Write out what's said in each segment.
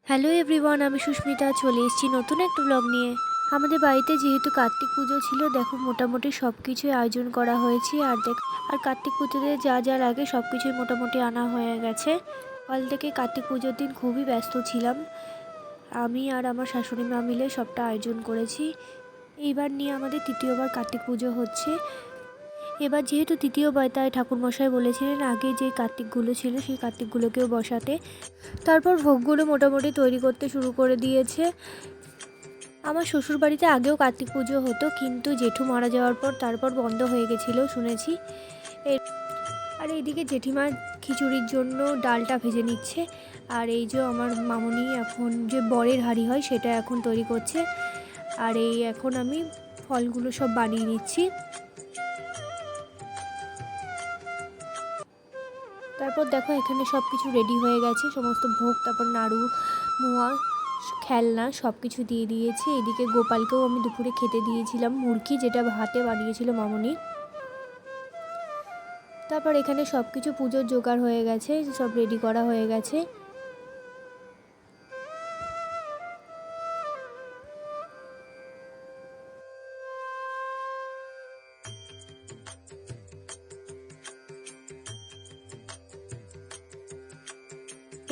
Hello everyone, আমি সুস্মিতা চলে এসেছি নতুন একটা ব্লগ নিয়ে। আমাদের বাড়িতে যেহেতু কার্তিক পুজো ছিল, দেখো মোটামুটি সব কিছুই আয়োজন করা হয়েছে। আর কার্তিক পুজোতে যা যা লাগে সব কিছুই মোটামুটি আনা হয়ে গেছে। কাল থেকে কার্তিক পুজোর দিন খুবই ব্যস্ত ছিলাম। আমি আর আমার শাশুড়ি মা মিলে সবটা আয়োজন করেছি। এইবার নিয়ে আমাদের তৃতীয়বার কার্তিক পুজো হচ্ছে। এবার যেহেতু তৃতীয়বার, তাই ঠাকুরমশাই বলেছিলেন আগে যে কার্তিকগুলো ছিল সেই কার্তিকগুলোকেও বসাতে। তারপর ভোগগুলো মোটামুটি তৈরি করতে শুরু করে দিয়েছে। আমার শ্বশুরবাড়িতে আগেও কার্তিক পুজো হতো, কিন্তু জেঠু মারা যাওয়ার পর তারপর বন্ধ হয়ে গেছিলো শুনেছি। আর এইদিকে জেঠিমা খিচুড়ির জন্য ডালটা ভেজে নিচ্ছে। আর এই যে আমার মামুনি এখন যে বরের হাঁড়ি হয় সেটা এখন তৈরি করছে। আর এখন আমি ফলগুলো সব বানিয়ে নিচ্ছি। তারপর দেখো এখানে সব কিছু রেডি হয়ে গেছে, সমস্ত ভোগ, তারপর নাড়ু, মোয়া, খেলনা সব কিছু দিয়ে দিয়েছি। এদিকে গোপালকেও আমি দুপুরে খেতে দিয়েছিলাম মুরগি, যেটা হাতে বানিয়েছিল মামনি। তারপর এখানে সব কিছু পুজোর জোগাড় হয়ে গেছে, সব রেডি করা হয়ে গেছে।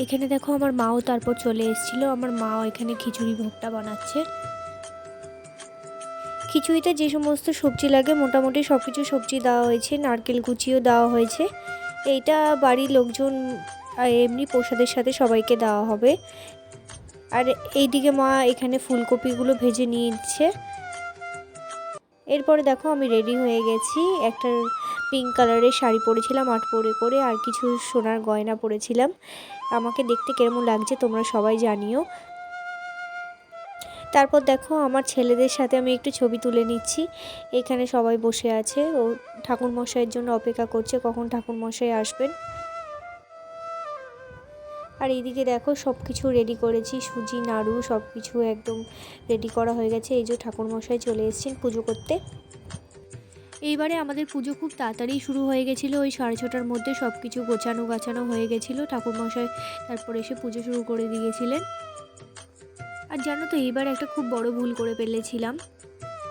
এখানে দেখো আমার মাও তারপর চলে এসেছিলো। আমার মাও এখানে খিচুড়ি ভোগটা বানাচ্ছে। খিচুড়িতে যে সমস্ত সবজি লাগে মোটামুটি সব কিছু সবজি দেওয়া হয়েছে, নারকেল কুচিও দেওয়া হয়েছে। এইটা বাড়ির লোকজন এমনি প্রসাদের সাথে সবাইকে দেওয়া হবে। আর এইদিকে মা এখানে ফুলকপিগুলো ভেজে নিচ্ছে। এরপরে দেখো আমি রেডি হয়ে গেছি। একটা পিঙ্ক কালারের শাড়ি পরেছিলাম আট পরে করে, আর কিছু সোনার গয়না পরেছিলাম। আমাকে দেখতে কেমন লাগছে তোমরা সবাই জানিও। তারপর দেখো আমার ছেলেদের সাথে আমি একটু ছবি তুলে নিচ্ছি। এখানে সবাই বসে আছে, ও ঠাকুরমশাইয়ের জন্য অপেক্ষা করছে কখন ঠাকুরমশাই আসবেন। আর এইদিকে দেখো সব কিছু রেডি করেছি, সুজি, নাড়ু সব কিছু একদম রেডি করা হয়ে গেছে। এই যে ঠাকুরমশাই চলে এসেছেন পুজো করতে। এইবারে আমাদের পুজো খুব তাড়াতাড়ি শুরু হয়ে গেছিলো, ওই 6:30টার মধ্যে সব কিছু গোছানো হয়ে গেছিলো। ঠাকুরমশাই তারপর এসে পুজো শুরু করে দিয়েছিলেন। আর জানো তো এইবার একটা খুব বড় ভুল করে ফেলেছিলাম।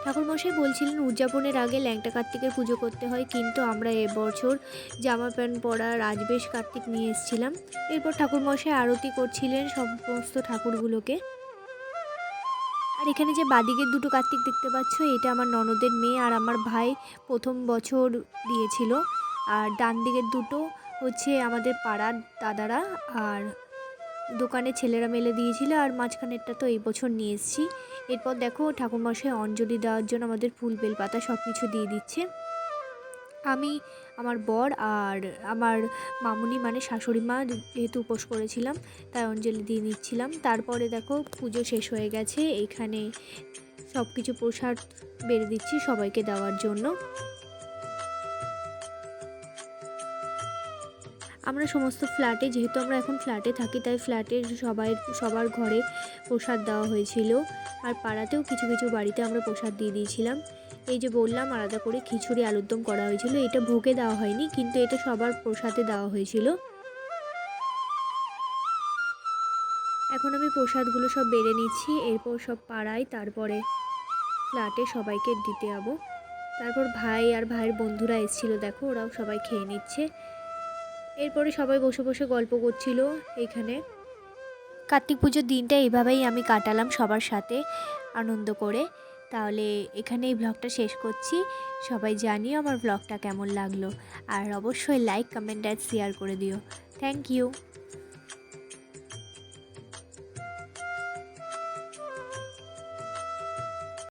ঠাকুরমশাই বলছিলেন উদযাপনের আগে ল্যাংটা কার্তিকের পুজো করতে হয়, কিন্তু আমরা এবছর জামা প্যান্ট পরা রাজবেশ কার্তিক নিয়ে এসেছিলাম। এরপর ঠাকুরমশাই আরতি করছিলেন সমস্ত ঠাকুরগুলোকে। আর এখানে যে বাদিকের দুটো কার্তিক দেখতে পাচ্ছ, এটা আমার ননদের মেয়ে আর আমার ভাই প্রথম বছর দিয়েছিল। আর ডান দিকের দুটো হচ্ছে আমাদের পাড়ার দাদারা আর দোকানের ছেলেরা মেলে দিয়েছিল। আর মাঝখানেরটা তো এই বছর নিয়ে এসেছি। এরপর দেখো ঠাকুরমশাই অঞ্জলি দেওয়ার জন্য আমাদের ফুল বেলপাতা সব কিছু দিয়ে দিচ্ছে। আমি, আমার বর আর আমার মামুনি মানে শাশুড়ি মা যেহেতু উপোস করেছিলাম তাই অঞ্জলি দিয়ে নিচ্ছিলাম। তারপরে দেখো পুজো শেষ হয়ে গেছে, এখানে সব কিছু প্রসাদ বেড়ে দিচ্ছি সবাইকে দেওয়ার জন্য। আমরা সমস্ত ফ্ল্যাটে, যেহেতু আমরা এখন ফ্ল্যাটে থাকি, তাই ফ্ল্যাটের সবার ঘরে প্রসাদ দেওয়া হয়েছিল। আর পাড়াতেও কিছু কিছু বাড়িতে আমরা প্রসাদ দিয়ে দিয়েছিলাম। এই যে বললাম আলাদা করে খিচুড়ি আলুর দম করা হয়েছিল, এটা ভোগে দেওয়া হয়নি, কিন্তু এটা সবার প্রসাদে দেওয়া হয়েছিল। এখন আমি প্রসাদগুলো সব বেড়ে নিচ্ছি, এরপর সব পাড়ায় তারপরে ফ্ল্যাটে সবাইকে দিতে যাবো। তারপর ভাই আর ভাইয়ের বন্ধুরা এসেছিলো, দেখো ওরাও সবাই খেয়ে নিচ্ছে। এরপরে সবাই বসে বসে গল্প করছিল। এখানে কার্তিক পুজোর দিনটা এইভাবেই আমি কাটালাম সবার সাথে আনন্দ করে। তাহলে এখানে এই ব্লগটা শেষ করছি। সবাই জানিও আমার ব্লগটা কেমন লাগলো, আর অবশ্যই লাইক, কমেন্ট আর শেয়ার করে দিও। Thank you.